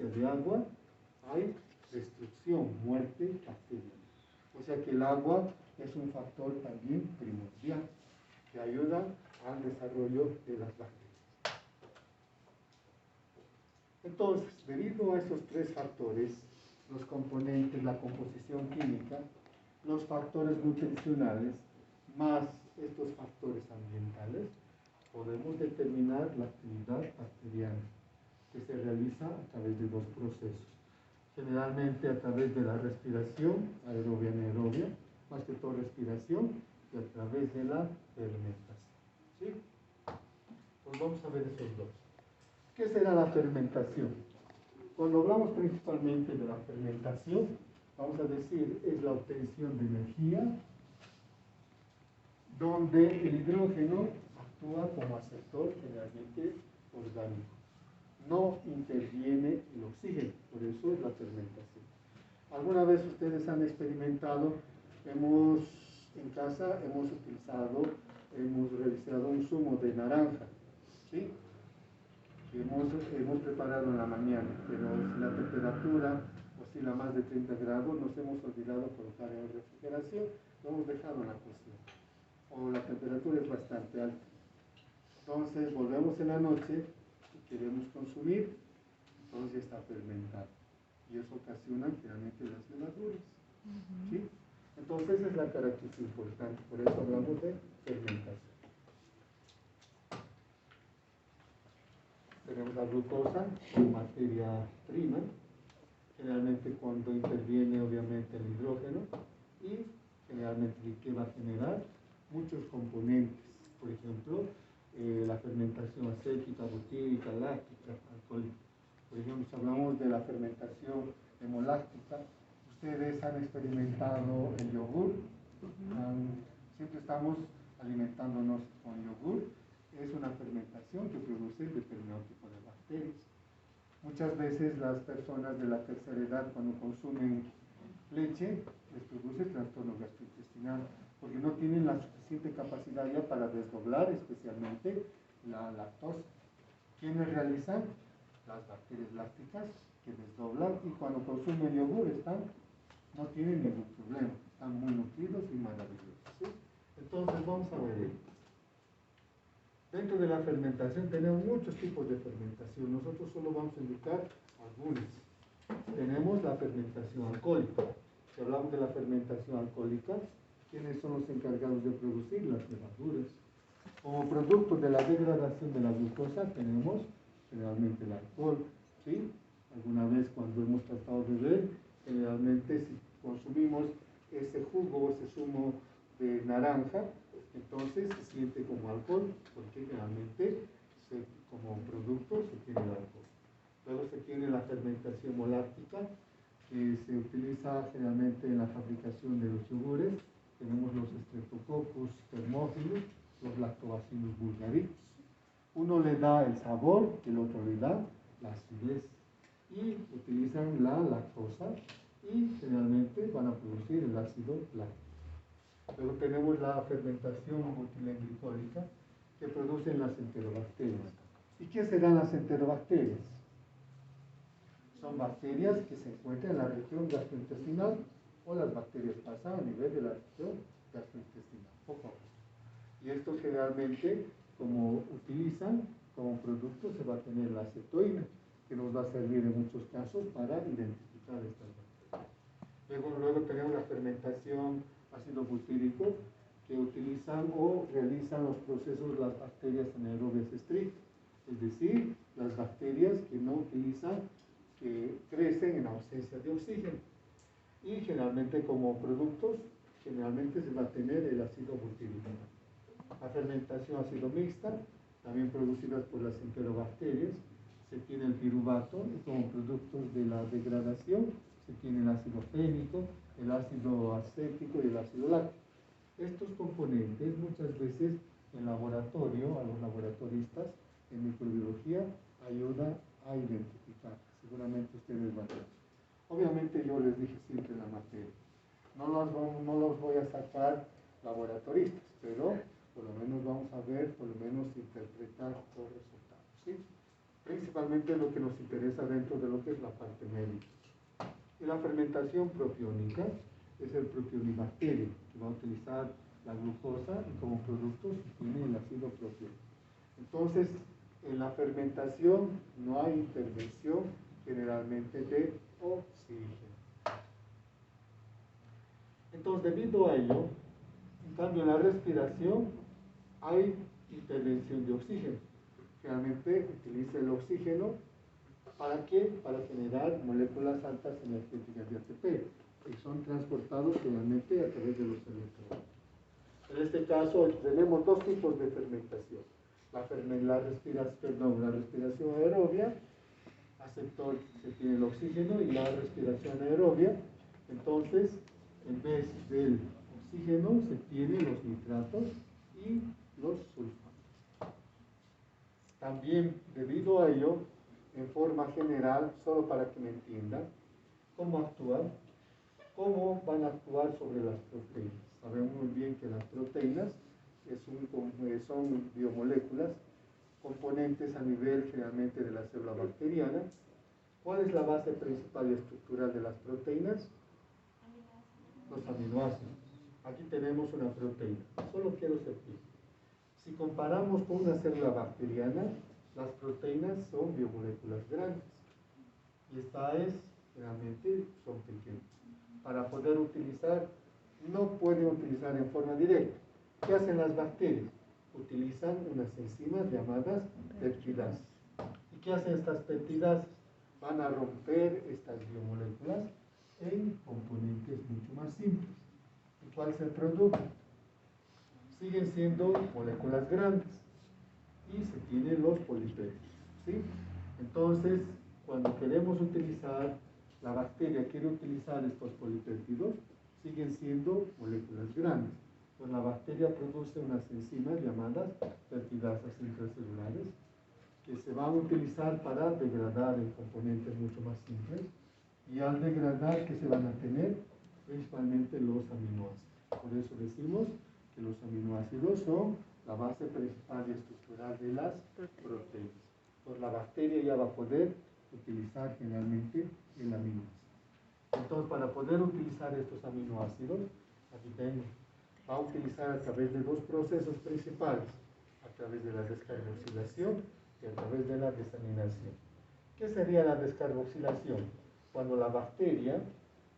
presencia de agua, hay destrucción, muerte bacteriana. O sea que el agua es un factor también primordial que ayuda al desarrollo de las bacterias. Entonces, debido a esos tres factores, los componentes, la composición química, los factores nutricionales, más estos factores ambientales, podemos determinar la actividad bacteriana, que se realiza a través de dos procesos. Generalmente a través de la respiración, aerobia, anaerobia, más que todo respiración, y a través de la fermentación. ¿Sí? Pues vamos a ver esos dos. ¿Qué será la fermentación? Cuando hablamos principalmente de la fermentación, vamos a decir, es la obtención de energía, donde el hidrógeno actúa como aceptor generalmente orgánico. No interviene el oxígeno, por eso es la fermentación. ¿Alguna vez ustedes han experimentado? En casa hemos realizado un zumo de naranja, ¿sí? Hemos preparado en la mañana, pero si la temperatura oscila más de 30 grados, nos hemos olvidado colocar en refrigeración, lo hemos dejado en la cocina, o la temperatura es bastante alta. Entonces volvemos en la noche y queremos consumir, entonces está fermentado. Y eso ocasiona generalmente las levaduras. ¿Sí? Entonces esa es la característica importante, por eso hablamos de fermentación. Tenemos la glucosa, materia prima, generalmente cuando interviene obviamente el hidrógeno, y generalmente que va a generar muchos componentes, por ejemplo, la fermentación acética, butírica, láctica, alcohólica. Por ejemplo, si hablamos de la fermentación hemoláctica, ustedes han experimentado el yogur, siempre estamos alimentándonos con yogur, es una fermentación que produce determinado tipo de bacterias. Muchas veces las personas de la tercera edad cuando consumen leche les produce trastorno gastrointestinal porque no tienen la suficiente capacidad ya para desdoblar especialmente la lactosa. ¿Quiénes realizan? Las bacterias lácticas que desdoblan y cuando consumen yogur no tienen ningún problema, están muy nutridos y maravillosos. ¿Sí? Entonces vamos a ver. Dentro de la fermentación tenemos muchos tipos de fermentación. Nosotros solo vamos a indicar algunas. Tenemos la fermentación alcohólica. Si hablamos de la fermentación alcohólica, ¿quiénes son los encargados de producir las levaduras? Como producto de la degradación de la glucosa tenemos generalmente el alcohol. ¿Sí? Alguna vez cuando hemos tratado de beber, generalmente si consumimos ese jugo o ese zumo de naranja, entonces se siente como alcohol, porque generalmente como producto se tiene el alcohol. Luego se tiene la fermentación moláctica, que se utiliza generalmente en la fabricación de los yogures. Tenemos los Streptococcus thermophilus, los Lactobacillus vulgaris. Uno le da el sabor, el otro le da la acidez. Y utilizan la lactosa y generalmente van a producir el ácido láctico. Luego tenemos la fermentación butilenglicólica que producen las enterobacterias. ¿Y qué serán las enterobacterias? Son bacterias que se encuentran en la región gastrointestinal o las bacterias pasan a nivel de la región gastrointestinal, poco a poco. Y esto generalmente, como utilizan como producto, se va a tener la acetoína, que nos va a servir en muchos casos para identificar estas bacterias. Luego tenemos la fermentación ácido butírico, que utilizan o realizan los procesos las bacterias anaerobias estrictas, es decir, las bacterias que no utilizan, que crecen en ausencia de oxígeno. Y generalmente como productos, generalmente se va a tener el ácido butírico. La fermentación ácido mixta, también producidas por las enterobacterias, se tiene el piruvato y como productos de la degradación se tiene el ácido fénico, el ácido acético y el ácido láctico. Estos componentes muchas veces en laboratorio, a los laboratoristas en microbiología, ayuda a identificar. Seguramente ustedes van a ver. Obviamente yo les dije siempre la materia. No los voy a sacar laboratoristas, pero por lo menos vamos a ver, por lo menos interpretar los resultados. ¿Sí? principalmente lo que nos interesa dentro de lo que es la parte médica. Y la fermentación propiónica es el propionibacterio, que va a utilizar la glucosa y como producto se tiene el ácido propiónico. Entonces, en la fermentación no hay intervención generalmente de oxígeno. Entonces, debido a ello, en cambio en la respiración hay intervención de oxígeno. Generalmente utiliza el oxígeno, ¿para qué? Para generar moléculas altas energéticas de ATP, que son transportados generalmente a través de los electrones. En este caso tenemos dos tipos de fermentación. La respiración aerobia, aceptor se tiene el oxígeno, y la respiración aerobia, entonces en vez del oxígeno se tienen los nitratos y los sulfatos. También debido a ello, en forma general, solo para que me entiendan, ¿cómo actúan? ¿Cómo van a actuar sobre las proteínas? Sabemos muy bien que las proteínas son biomoléculas, componentes a nivel generalmente de la célula bacteriana. ¿Cuál es la base principal y estructural de las proteínas? Los aminoácidos. Aquí tenemos una proteína. Solo quiero sentir. Si comparamos con una célula bacteriana, las proteínas son biomoléculas grandes. Y estas generalmente son pequeñas. Para poder utilizar, no pueden utilizar en forma directa. ¿Qué hacen las bacterias? Utilizan unas enzimas llamadas peptidases. ¿Y qué hacen estas peptidases? Van a romper estas biomoléculas en componentes mucho más simples. ¿Y cuál es el producto? Siguen siendo moléculas grandes y se tienen los polipéptidos, ¿sí? Entonces, cuando queremos utilizar, la bacteria quiere utilizar estos polipéptidos, siguen siendo moléculas grandes. Pues la bacteria produce unas enzimas llamadas peptidasas intracelulares que se van a utilizar para degradar en componentes mucho más simples, y al degradar, ¿qué se van a tener? Principalmente los aminoácidos. Por eso decimos que los aminoácidos son la base principal y estructural de las proteínas. Pues la bacteria ya va a poder utilizar generalmente el aminoácido. Entonces, para poder utilizar estos aminoácidos, aquí tengo, va a utilizar a través de dos procesos principales, a través de la descarboxilación y a través de la desaminación. ¿Qué sería la descarboxilación? Cuando la bacteria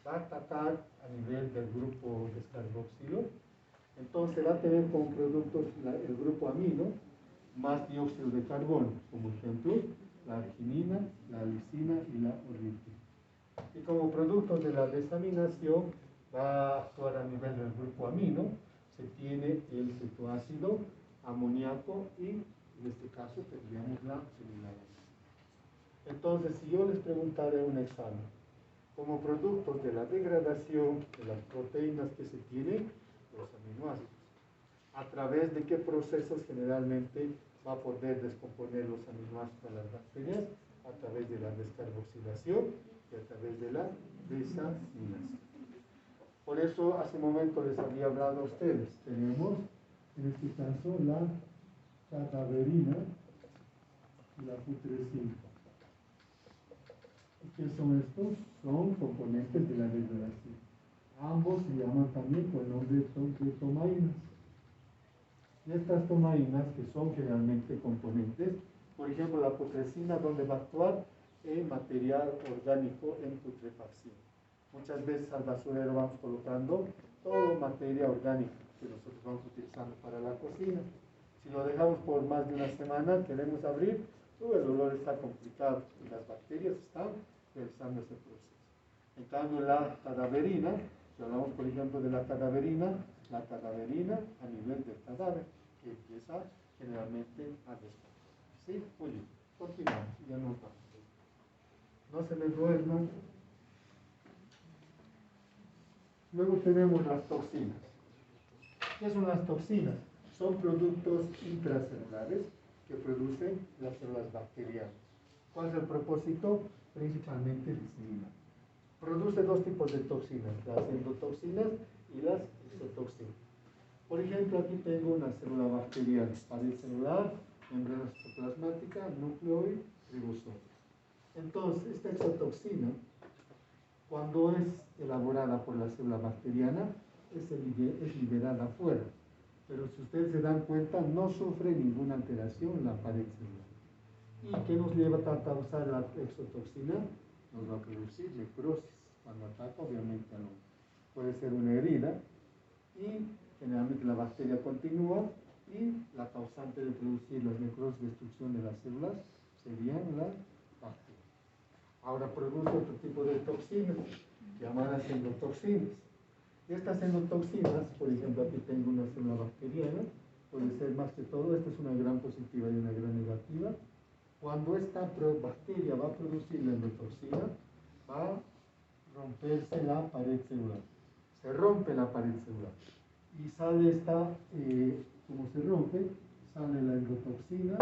va a atacar a nivel del grupo descarboxilo, entonces va a tener como productos el grupo amino más dióxido de carbono, como ejemplo la arginina, la lisina y la ornitina. Y como productos de la desaminación va a actuar a nivel del grupo amino, se tiene el cetoácido, amoníaco y en este caso tendríamos la fenilalanina. Entonces, si yo les preguntara en un examen, como productos de la degradación de las proteínas que se tienen, los aminoácidos, ¿a través de qué procesos generalmente va a poder descomponer los aminoácidos a las bacterias? A través de la descarboxilación y a través de la desaminación. Por eso, hace un momento les había hablado a ustedes. Tenemos, en este caso, la cadaverina y la putrescina. ¿Qué son estos? Son componentes de la degradación. Ambos se llaman también con el nombre de tomaínas. Y estas tomaínas, que son generalmente componentes, por ejemplo, la putrescina, ¿dónde va a actuar? En material orgánico en putrefacción. Muchas veces al basurero vamos colocando toda materia orgánica que nosotros vamos utilizando para la cocina. Si lo dejamos por más de una semana, queremos abrir, el olor está complicado y las bacterias están realizando ese proceso. En cambio, la cadaverina, si hablamos por ejemplo de la cadaverina a nivel del cadáver, que empieza generalmente a descomponer. ¿Sí? Muy bien, continuamos, ya nos vamos. No se les duerman. Luego tenemos las toxinas. ¿Qué son las toxinas? Son productos intracelulares que producen las células bacterianas. ¿Cuál es el propósito? Principalmente diseminar. Produce dos tipos de toxinas, las endotoxinas y las isotoxinas. Por ejemplo, aquí tengo una célula bacteriana, pared celular, membrana citoplasmática, núcleo tribosoma. Entonces, esta exotoxina, cuando es elaborada por la célula bacteriana, es liberada afuera. Pero si ustedes se dan cuenta, no sufre ninguna alteración en la pared celular. ¿Y qué nos lleva a causar la exotoxina? Nos va a producir necrosis. Cuando ataca, obviamente, al hombre. Puede ser una herida y generalmente la bacteria continúa y la causante de producir las necrosis, destrucción de las células, serían las bacterias. Ahora produce otro tipo de toxinas, llamadas endotoxinas. Estas endotoxinas, por ejemplo, aquí tengo una célula bacteriana, puede ser más que todo, esta es una gran positiva y una gran negativa. Cuando esta bacteria va a producir la endotoxina, va a romperse la pared celular. Se rompe la pared celular y sale esta, como se rompe, sale la endotoxina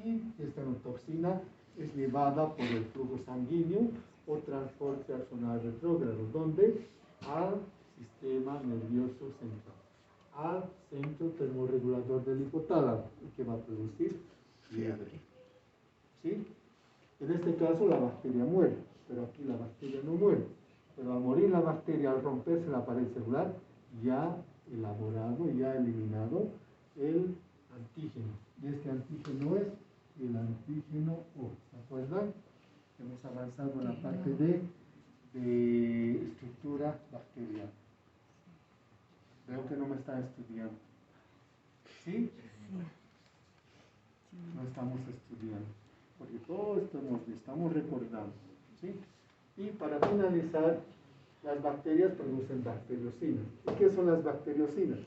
y esta endotoxina es llevada por el flujo sanguíneo o transporte axonal retrógrado, donde al sistema nervioso central, al centro termorregulador del hipotálamo, que va a producir fiebre. ¿Sí? En este caso la bacteria muere, pero aquí la bacteria no muere. Pero al morir la bacteria, al romperse la pared celular, ya elaborado, ya eliminado el antígeno. Y este antígeno es el antígeno O. ¿Se acuerdan? Hemos avanzado en la parte de estructura bacteriana. Veo que no me están estudiando. ¿Sí? No estamos estudiando. Porque todo esto estamos recordando. ¿Sí? Y para finalizar, las bacterias producen bacteriocinas. ¿Y qué son las bacteriocinas?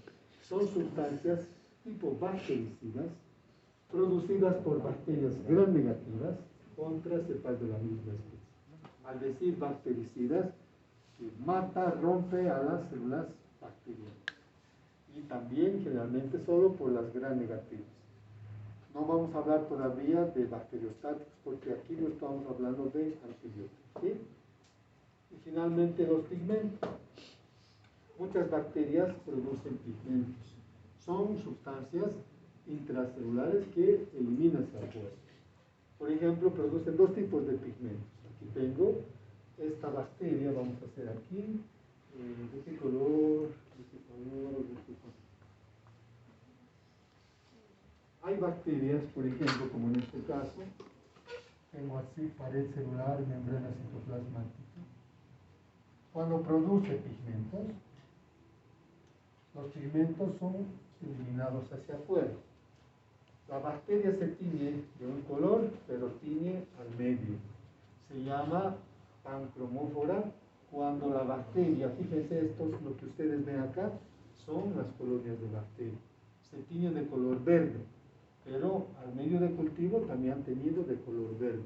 Son sustancias tipo bactericidas producidas por bacterias gram negativas contra cepas de la misma especie. Al decir bactericidas, mata, rompe a las células bacterianas. Y también generalmente solo por las gram negativas. No vamos a hablar todavía de bacteriostáticos porque aquí no estamos hablando de antibióticos. ¿Sí? Y finalmente los pigmentos. Muchas bacterias producen pigmentos. Son sustancias intracelulares que eliminan afuera. Por ejemplo, producen dos tipos de pigmentos. Aquí tengo esta bacteria, vamos a hacer aquí, de qué color, de qué color, de qué color. Hay bacterias, por ejemplo, como en este caso, tengo así pared celular, membrana citoplasmática. Cuando produce pigmentos, los pigmentos son eliminados hacia afuera. La bacteria se tiñe de un color, pero tiñe al medio. Se llama pancromófora. Cuando la bacteria, fíjense esto, lo que ustedes ven acá, son las colonias de bacteria. Se tiñe de color verde, pero al medio de cultivo también han tenido de color verde.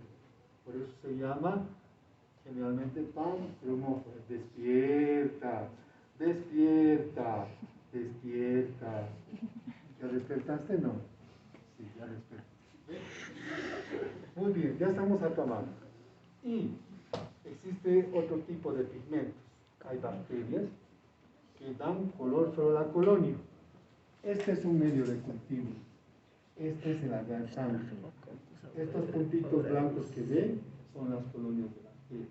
Por eso se llama generalmente pancromófora. Despierta, despierta, despierta. ¿Ya despertaste? No. Sí, ya desperté. Muy bien, ya estamos acabando. Y existe otro tipo de pigmentos. Hay bacterias que dan color solo a la colonia. Este es un medio de cultivo. Este es el agartán. Estos puntitos blancos que ven son las colonias de bacterias.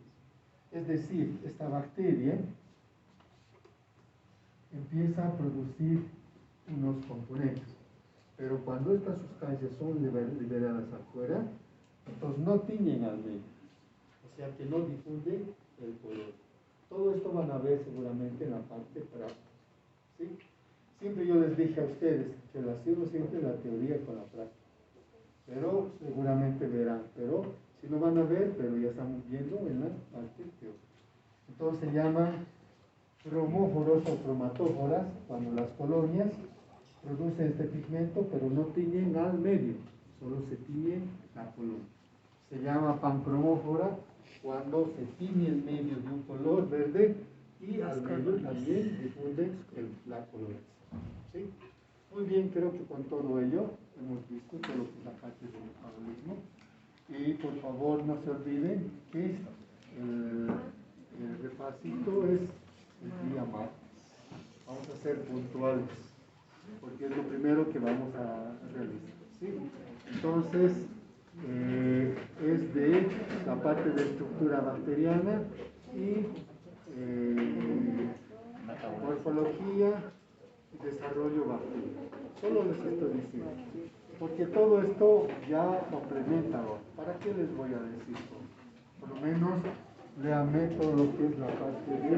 Es decir, esta bacteria empieza a producir unos componentes. Pero cuando estas sustancias son liberadas afuera, entonces no tiñen al medio. O sea que no difunden el color. Todo esto van a ver seguramente en la parte práctica. ¿Sí? Siempre yo les dije a ustedes que relaciono siempre la teoría con la práctica. Pero seguramente verán. Pero si no van a ver, pero ya estamos viendo en la parte teórica. Entonces se llaman cromóforos o cromatóforas cuando las colonias producen este pigmento, pero no tiñen al medio, solo se tiñe la colonia. Se llama pancromófora cuando se tiñe el medio de un color verde y al medio también difunde la coloración. ¿Sí? Muy bien, creo que con todo ello hemos visto todo lo que es la parte del metabolismo. Y por favor no se olviden que el repasito es el día martes. Vamos a ser puntuales, porque es lo primero que vamos a realizar. ¿Sí? Entonces, es la parte de estructura bacteriana y morfología y desarrollo bacteriano. Solo les estoy diciendo, porque todo esto ya complementa. ¿Para qué les voy a decir? Por lo menos léanme todo lo que es la parte de